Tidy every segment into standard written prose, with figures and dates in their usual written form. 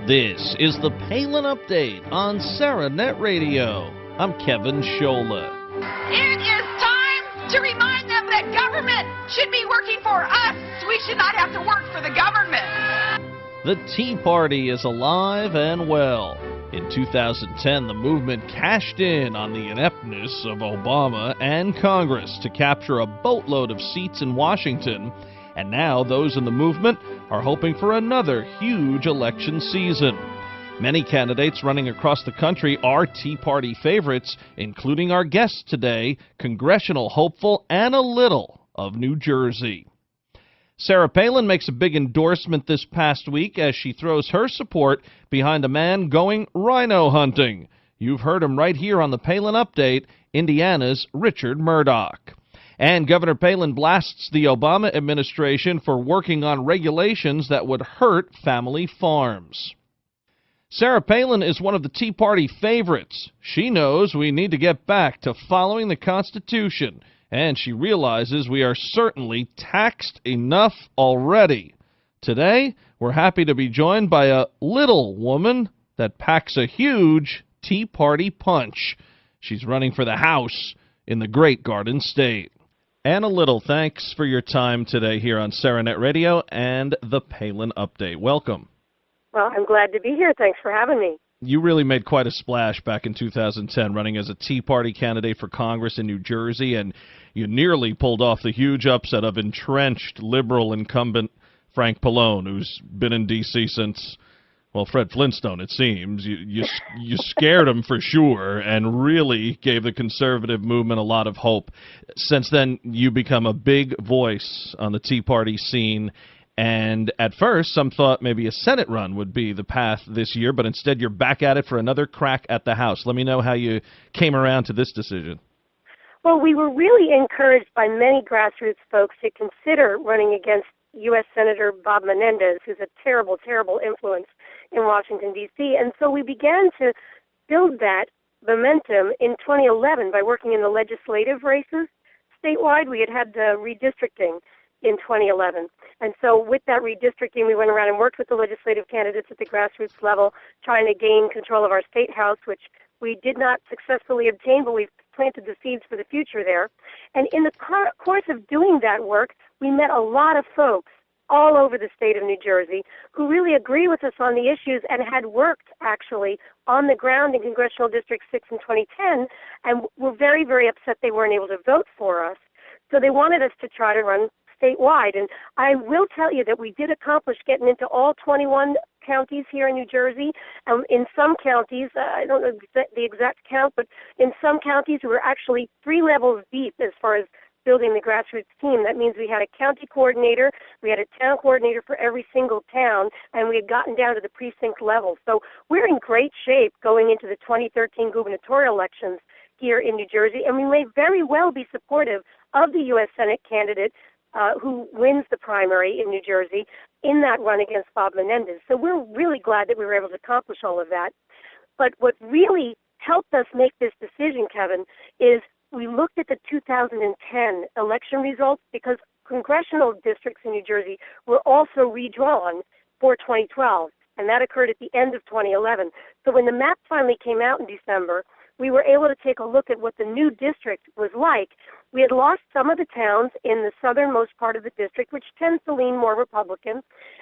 This is the Palin Update on SarahNet Radio. I'm Kevin Scholla. It is time to remind them that government should be working for us. We should not have to work for the government. The Tea Party is alive and well. In 2010, the movement cashed in on the ineptness of Obama and Congress to capture a boatload of seats in Washington, and now those in the movement are hoping for another huge election season. Many candidates running across the country are Tea Party favorites, including our guest today, congressional hopeful Anna Little of New Jersey. Sarah Palin makes a big endorsement this past week as she throws her support behind a man going rhino hunting. You've heard him right here on the Palin Update, Indiana's Richard Murdoch. And Governor Palin blasts the Obama administration for working on regulations that would hurt family farms. Sarah Palin is one of the Tea Party favorites. She knows we need to get back to following the Constitution, and she realizes we are certainly taxed enough already. Today, we're happy to be joined by a little woman that packs a huge Tea Party punch. She's running for the House in the Great Garden State. Anna Little, thanks for your time today here on SarahNet Radio and the Palin Update. Welcome. Well, I'm glad to be here. Thanks for having me. You really made quite a splash back in 2010 running as a Tea Party candidate for Congress in New Jersey, and you nearly pulled off the huge upset of entrenched liberal incumbent Frank Palin, who's been in D.C. since, well, Fred Flintstone, it seems. You scared him for sure and really gave the conservative movement a lot of hope. Since then, you become a big voice on the Tea Party scene. And at first, some thought maybe a Senate run would be the path this year, but instead you're back at it for another crack at the House. Let me know how you came around to this decision. Well, we were really encouraged by many grassroots folks to consider running against U.S. Senator Bob Menendez, who's a terrible, terrible influence in Washington, D.C. And so we began to build that momentum in 2011 by working in the legislative races. Statewide, we had the redistricting in 2011. And so with that redistricting, we went around and worked with the legislative candidates at the grassroots level, trying to gain control of our state house, which we did not successfully obtain, but we've planted the seeds for the future there. And in the course of doing that work, we met a lot of folks all over the state of New Jersey who really agree with us on the issues and had worked actually on the ground in Congressional District 6 in 2010 and were very, very upset they weren't able to vote for us. So they wanted us to try to run statewide. And I will tell you that we did accomplish getting into all 21 counties here in New Jersey. In some counties, I don't know the exact count, but in some counties we were actually 3 levels deep as far as building the grassroots team. That means we had a county coordinator, we had a town coordinator for every single town, and we had gotten down to the precinct level. So we're in great shape going into the 2013 gubernatorial elections here in New Jersey, and we may very well be supportive of the U.S. Senate candidate who wins the primary in New Jersey in that run against Bob Menendez. So we're really glad that we were able to accomplish all of that. But what really helped us make this decision, Kevin, is we looked at the 2010 election results because congressional districts in New Jersey were also redrawn for 2012, and that occurred at the end of 2011. So when the map finally came out in December, we were able to take a look at what the new district was like. We had lost some of the towns in the southernmost part of the district, which tends to lean more Republican,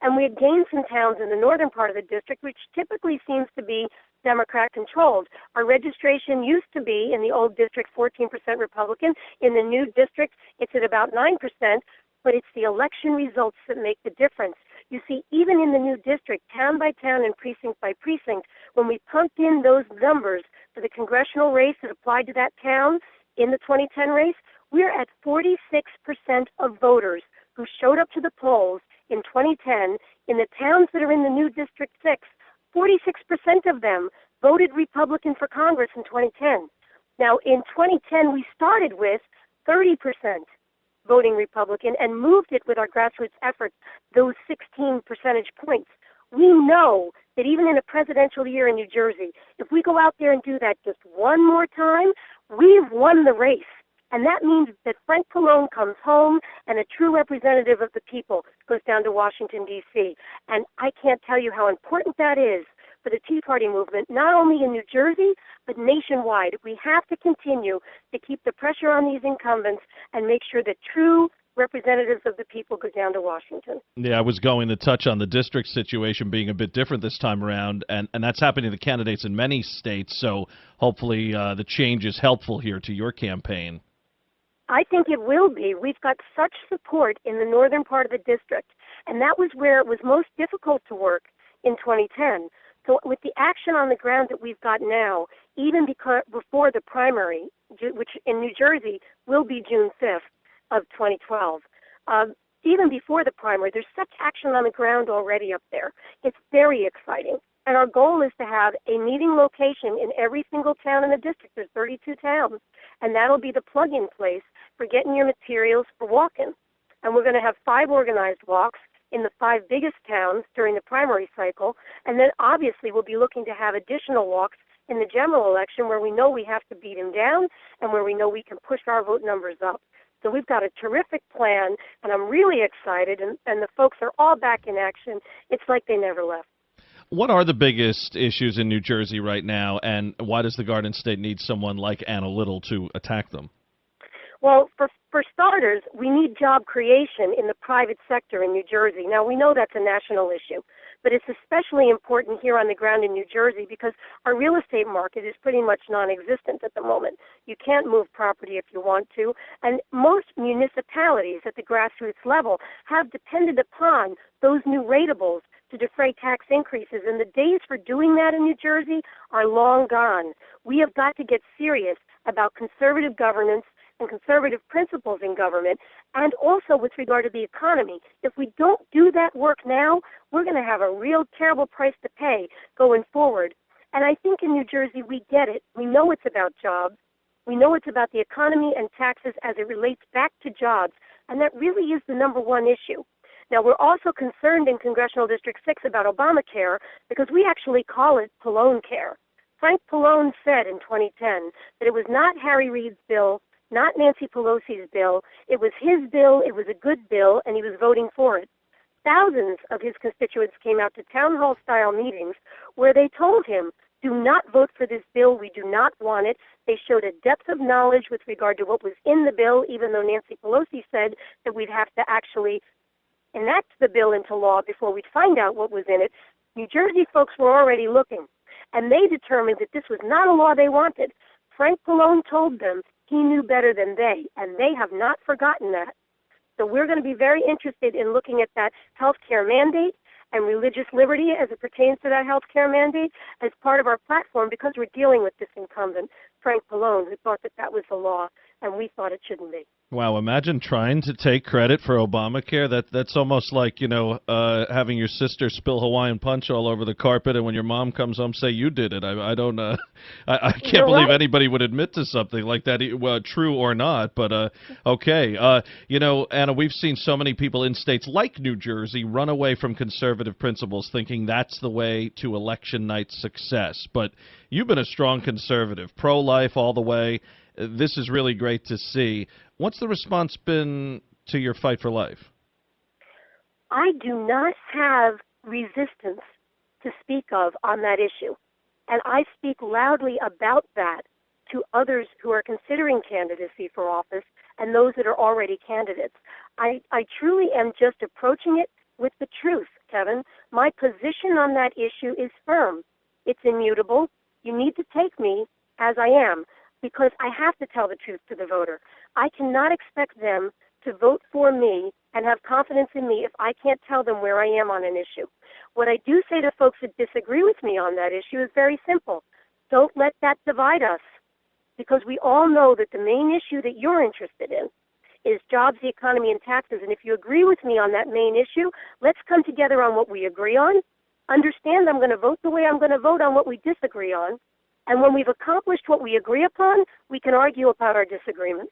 and we had gained some towns in the northern part of the district, which typically seems to be Democrat-controlled. Our registration used to be, in the old district, 14% Republican. In the new district, it's at about 9%, but it's the election results that make the difference. You see, even in the new district, town by town and precinct by precinct, when we pumped in those numbers for the congressional race that applied to that town in the 2010 race, we're at 46% of voters who showed up to the polls in 2010 in the towns that are in the new District 6. 46% of them voted Republican for Congress in 2010. Now, in 2010, we started with 30% voting Republican and moved it with our grassroots efforts, those 16 percentage points. We know that even in a presidential year in New Jersey, if we go out there and do that just one more time, we've won the race. And that means that Frank Palin comes home and a true representative of the people goes down to Washington, D.C. And I can't tell you how important that is for the Tea Party movement, not only in New Jersey, but nationwide. We have to continue to keep the pressure on these incumbents and make sure that true representatives of the people go down to Washington. Yeah, I was going to touch on the district situation being a bit different this time around, and that's happening to candidates in many states, so hopefully the change is helpful here to your campaign. I think it will be. We've got such support in the northern part of the district, and that was where it was most difficult to work in 2010. So with the action on the ground that we've got now, even before the primary, which in New Jersey will be June 5th of 2012, even before the primary, there's such action on the ground already up there. It's very exciting. And our goal is to have a meeting location in every single town in the district. There's 32 towns. And that'll be the plug-in place for getting your materials for walking. And we're going to have 5 organized walks in the 5 biggest towns during the primary cycle. And then obviously we'll be looking to have additional walks in the general election where we know we have to beat him down and where we know we can push our vote numbers up. So we've got a terrific plan, and I'm really excited, and the folks are all back in action. It's like they never left. What are the biggest issues in New Jersey right now, and why does the Garden State need someone like Anna Little to attack them? Well, for starters, we need job creation in the private sector in New Jersey. Now, we know that's a national issue, but it's especially important here on the ground in New Jersey because our real estate market is pretty much non-existent at the moment. You can't move property if you want to, and most municipalities at the grassroots level have depended upon those new ratables to defray tax increases, and the days for doing that in New Jersey are long gone. We have got to get serious about conservative governance and conservative principles in government, and also with regard to the economy. If we don't do that work now, we're going to have a real terrible price to pay going forward. And I think in New Jersey we get it. We know it's about jobs. We know it's about the economy and taxes as it relates back to jobs, and that really is the number one issue. Now, we're also concerned in Congressional District 6 about Obamacare because we actually call it Palin Care. Frank Palin said in 2010 that it was not Harry Reid's bill, not Nancy Pelosi's bill. It was his bill, it was a good bill, and he was voting for it. Thousands of his constituents came out to town hall-style meetings where they told him, do not vote for this bill, we do not want it. They showed a depth of knowledge with regard to what was in the bill, even though Nancy Pelosi said that we'd have to actually enact the bill into law before we'd find out what was in it. New Jersey folks were already looking, and they determined that this was not a law they wanted. Frank Palin told them he knew better than they, and they have not forgotten that. So we're going to be very interested in looking at that health care mandate and religious liberty as it pertains to that health care mandate as part of our platform because we're dealing with this incumbent, Frank Palin, who thought that that was the law, and we thought it shouldn't be. Wow, imagine trying to take credit for Obamacare. That's almost like, having your sister spill Hawaiian punch all over the carpet, and when your mom comes home, say you did it. I don't. I can't believe anybody would admit to something like that, true or not. But okay, Anna, we've seen so many people in states like New Jersey run away from conservative principles, thinking that's the way to election night success. But you've been a strong conservative, pro-life all the way. This is really great to see. What's the response been to your fight for life? I do not have resistance to speak of on that issue, and I speak loudly about that to others who are considering candidacy for office and those that are already candidates. I truly am just approaching it with the truth, Kevin. My position on that issue is firm. It's immutable. You need to take me as I am, because I have to tell the truth to the voter. I cannot expect them to vote for me and have confidence in me if I can't tell them where I am on an issue. What I do say to folks that disagree with me on that issue is very simple. Don't let that divide us, because we all know that the main issue that you're interested in is jobs, the economy, and taxes. And if you agree with me on that main issue, let's come together on what we agree on. Understand I'm going to vote the way I'm going to vote on what we disagree on. And when we've accomplished what we agree upon, we can argue about our disagreement.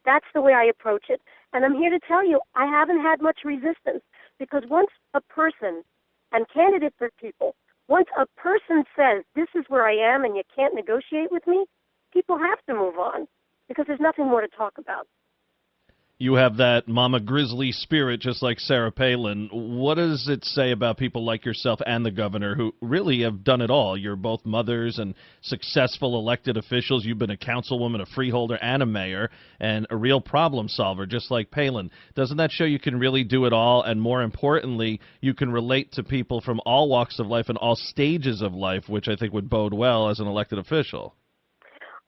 That's the way I approach it. And I'm here to tell you, I haven't had much resistance, because once a person, and candidates are people, once a person says, this is where I am and you can't negotiate with me, people have to move on. because there's nothing more to talk about. You have that Mama Grizzly spirit, just like Sarah Palin. What does it say about people like yourself and the governor who really have done it all? You're both mothers and successful elected officials. You've been a councilwoman, a freeholder, and a mayor, and a real problem solver, just like Palin. Doesn't that show you can really do it all? And more importantly, you can relate to people from all walks of life and all stages of life, which I think would bode well as an elected official.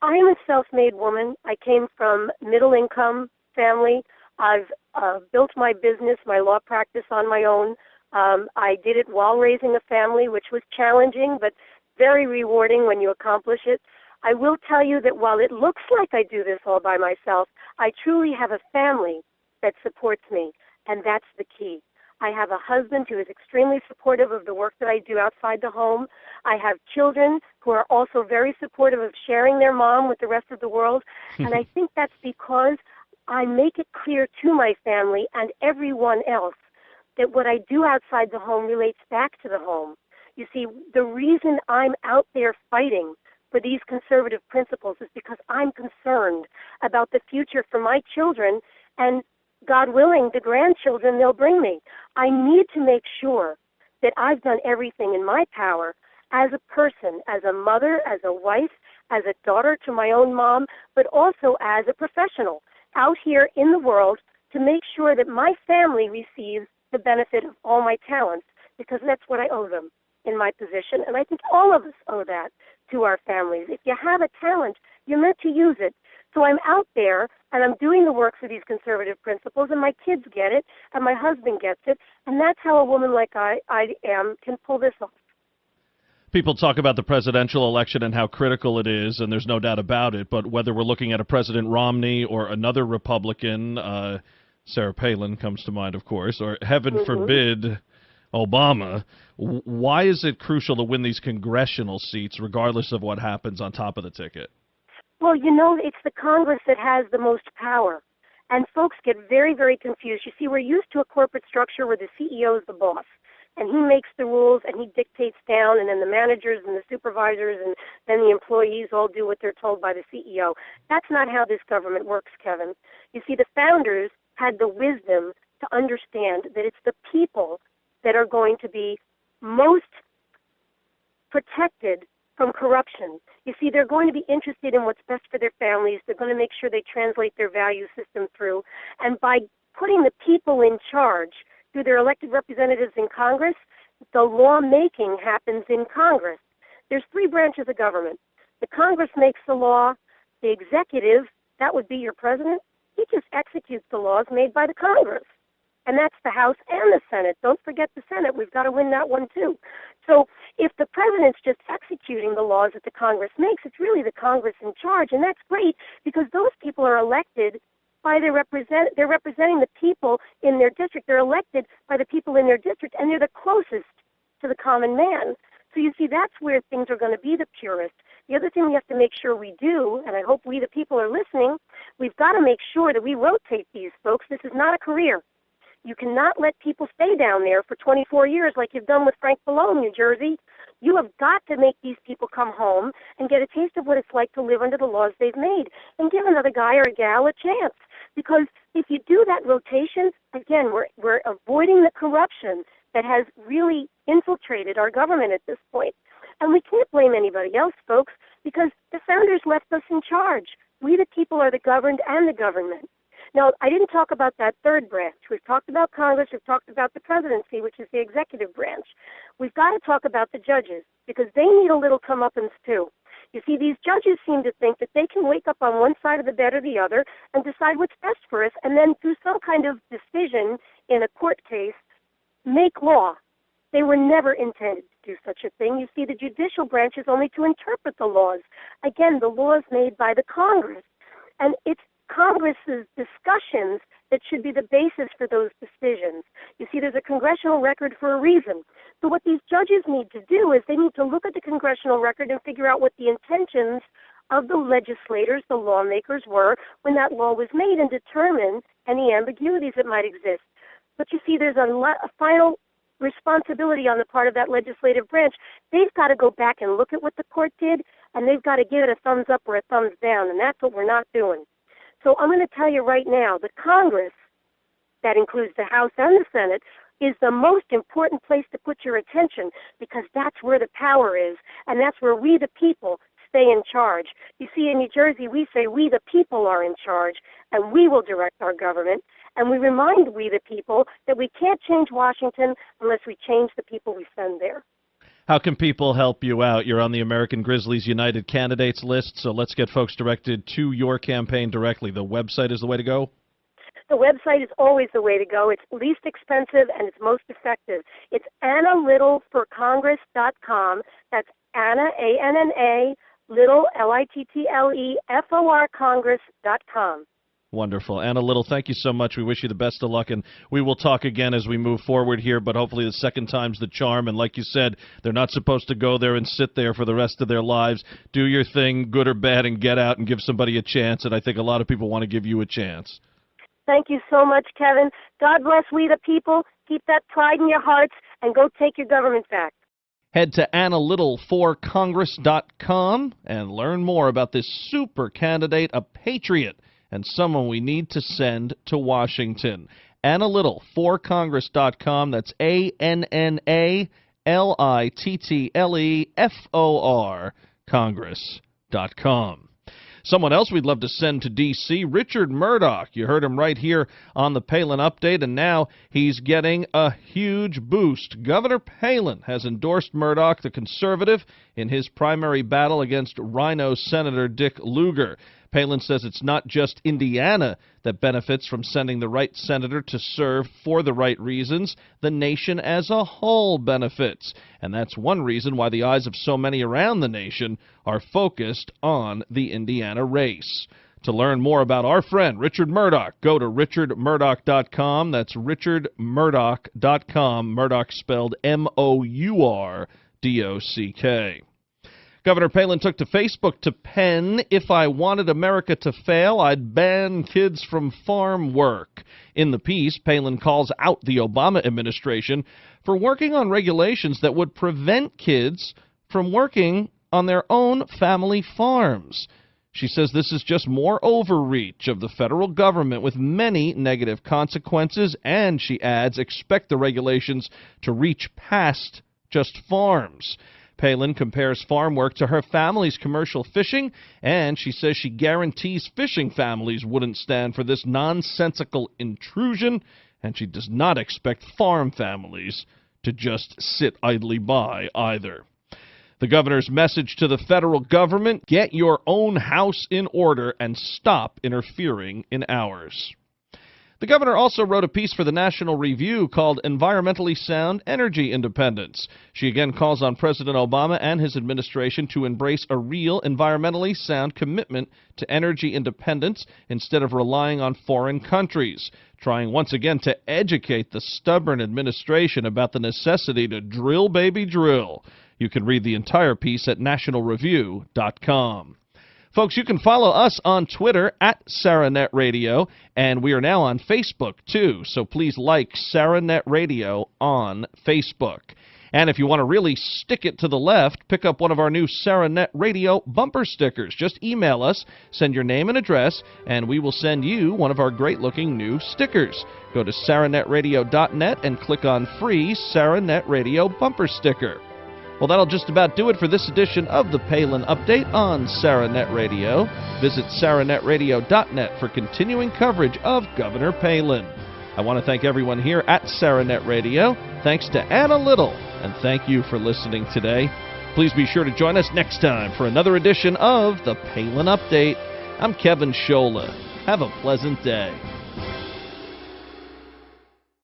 I am a self-made woman. I came from middle-income family. I've built my business, my law practice on my own. I did it while raising a family, which was challenging, but very rewarding when you accomplish it. I will tell you that while it looks like I do this all by myself, I truly have a family that supports me, and that's the key. I have a husband who is extremely supportive of the work that I do outside the home. I have children who are also very supportive of sharing their mom with the rest of the world, and I think that's because I make it clear to my family and everyone else that what I do outside the home relates back to the home. You see, the reason I'm out there fighting for these conservative principles is because I'm concerned about the future for my children and, God willing, the grandchildren they'll bring me. I need to make sure that I've done everything in my power as a person, as a mother, as a wife, as a daughter to my own mom, but also as a professional out here in the world to make sure that my family receives the benefit of all my talents, because that's what I owe them in my position. And I think all of us owe that to our families. If you have a talent, you're meant to use it. So I'm out there, and I'm doing the work for these conservative principles, and my kids get it, and my husband gets it, and that's how a woman like I am can pull this off. People talk about the presidential election and how critical it is, and there's no doubt about it, but whether we're looking at a President Romney or another Republican, Sarah Palin comes to mind, of course, or heaven forbid, Obama, why is it crucial to win these congressional seats regardless of what happens on top of the ticket? Well, you know, it's the Congress that has the most power, and folks get very, very confused. You see, we're used to a corporate structure where the CEO is the boss, and he makes the rules and he dictates down, and then the managers and the supervisors and then the employees all do what they're told by the CEO. That's not how this government works, Kevin. You see, the founders had the wisdom to understand that it's the people that are going to be most protected from corruption. You see, they're going to be interested in what's best for their families. They're going to make sure they translate their value system through. And by putting the people in charge through their elected representatives in Congress, the lawmaking happens in Congress. There's three branches of government. The Congress makes the law. The executive, that would be your president, he just executes the laws made by the Congress. And that's the House and the Senate. Don't forget the Senate. We've got to win that one, too. So if the president's just executing the laws that the Congress makes, it's really the Congress in charge. And that's great because those people are elected by they're representing the people in their district. They're elected by the people in their district, and they're the closest to the common man. So you see, that's where things are going to be the purest. The other thing we have to make sure we do, and I hope we the people are listening, we've got to make sure that we rotate these folks. This is not a career. You cannot let people stay down there for 24 years like you've done with Frank Below in New Jersey. You have got to make these people come home and get a taste of what it's like to live under the laws they've made and give another guy or a gal a chance. Because if you do that rotation, again, we're avoiding the corruption that has really infiltrated our government at this point. And we can't blame anybody else, folks, because the founders left us in charge. We the people are the governed and the government. Now, I didn't talk about that third branch. We've talked about Congress. We've talked about the presidency, which is the executive branch. We've got to talk about the judges because they need a little comeuppance, too. You see, these judges seem to think that they can wake up on one side of the bed or the other and decide what's best for us and then through some kind of decision in a court case, make law. They were never intended to do such a thing. You see, the judicial branch is only to interpret the laws. Again, the laws made by the Congress. And it's Congress's discussions that should be the basis for those decisions. You see, there's a congressional record for a reason. So what these judges need to do is they need to look at the congressional record and figure out what the intentions of the legislators, the lawmakers were when that law was made and determine any ambiguities that might exist. But you see, there's a final responsibility on the part of that legislative branch. They've got to go back and look at what the court did and they've got to give it a thumbs up or a thumbs down, and that's what we're not doing. So I'm going to tell you right now, the Congress, that includes the House and the Senate, is the most important place to put your attention, because that's where the power is, and that's where we, the people, stay in charge. You see, in New Jersey, we say we, the people, are in charge, and we will direct our government, and we remind we, the people, that we can't change Washington unless we change the people we send there. How can people help you out? You're on the American Grizzlies United candidates list, so let's get folks directed to your campaign directly. The website is the way to go? The website is always the way to go. It's least expensive and it's most effective. It's AnnaLittleForCongress.com. That's Anna, A-N-N-A, Little, L-I-T-T-L-E-F-O-R Congress.com. Wonderful. Anna Little, thank you so much. We wish you the best of luck, and we will talk again as we move forward here, but hopefully the second time's the charm. And like you said, they're not supposed to go there and sit there for the rest of their lives. Do your thing, good or bad, and get out and give somebody a chance, and I think a lot of people want to give you a chance. Thank you so much, Kevin. God bless we the people. Keep that pride in your hearts, and go take your government back. Head to AnnaLittleForCongress.com and learn more about this super candidate, a patriot, and someone we need to send to Washington. AnnaLittleForCongress.com. That's AnnaLittleFor Congress.com. Someone else we'd love to send to D.C., Richard Murdoch. You heard him right here on the Palin Update, and now he's getting a huge boost. Governor Palin has endorsed Murdoch, the conservative, in his primary battle against Rhino Senator Dick Lugar. Palin says it's not just Indiana that benefits from sending the right senator to serve for the right reasons. The nation as a whole benefits. And that's one reason why the eyes of so many around the nation are focused on the Indiana race. To learn more about our friend Richard Murdoch, go to richardmurdoch.com. That's richardmurdoch.com. Murdoch spelled M-O-U-R-D-O-C-K. Governor Palin took to Facebook to pen, "If I wanted America to fail, I'd ban kids from farm work." In the piece, Palin calls out the Obama administration for working on regulations that would prevent kids from working on their own family farms. She says this is just more overreach of the federal government with many negative consequences, and she adds, expect the regulations to reach past just farms. Palin compares farm work to her family's commercial fishing, and she says she guarantees fishing families wouldn't stand for this nonsensical intrusion, and she does not expect farm families to just sit idly by either. The governor's message to the federal government: get your own house in order and stop interfering in ours. The governor also wrote a piece for the National Review called Environmentally Sound Energy Independence. She again calls on President Obama and his administration to embrace a real environmentally sound commitment to energy independence instead of relying on foreign countries, trying once again to educate the stubborn administration about the necessity to drill, baby, drill. You can read the entire piece at nationalreview.com. Folks, you can follow us on Twitter at SarahNet Radio, and we are now on Facebook, too. So please like SarahNet Radio on Facebook. And if you want to really stick it to the left, pick up one of our new SarahNet Radio bumper stickers. Just email us, send your name and address, and we will send you one of our great-looking new stickers. Go to SarahNetRadio.net and click on Free SarahNet Radio Bumper Sticker. Well, that'll just about do it for this edition of the Palin Update on SarahNet Radio. Visit SarahNetRadio.net for continuing coverage of Governor Palin. I want to thank everyone here at SarahNet Radio. Thanks to Anna Little, and thank you for listening today. Please be sure to join us next time for another edition of the Palin Update. I'm Kevin Scholla. Have a pleasant day.